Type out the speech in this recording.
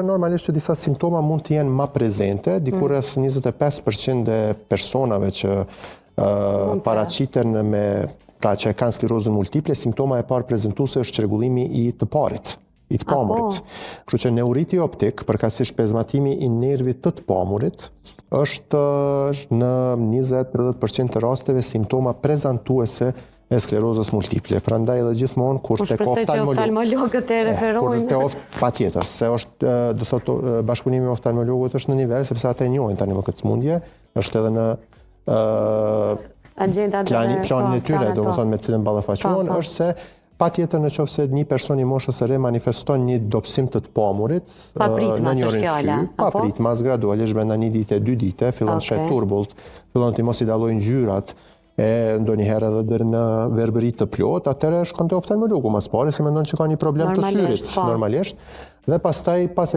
Normalisht që disa simptoma mund të jenë ma prezente, diku rreth 25% e personave që paraqiten me pra që kanë sklerozën multiple, simptoma e parë prezantuese është çrregullimi i të parit, i të pamurit. Kështu që neuriti optik, përkatësisht pezmatimi i nervit të pamurit, është në 20-30% të rasteve simptoma prezantuese e sklerozës multiple. Prandaj edhe gjithmonë kur tek oftalmologët e referojnë. Patjetër, se është, do thotë, bashkëpunimi me oftalmologët është në nivel sepse ata e njohin tani më këtë sëmundje, është edhe në planin e tyre, domethënë me cilën ballafaqohen, është se patjetër nëse një person i moshës së re manifeston një dobësim të pamurit, papritmas është fjala, papritmas gradualisht brenda 1 dite, 2 dite, fillon të shet turbullt, fillon të mos i dallojnë ngjyrat, ndonjëherë edhe deri në verbëri të plot, atëherë shkon te oftalmologu mas pari se mendon që ka një problem të syrit normalisht, dhe pastaj pas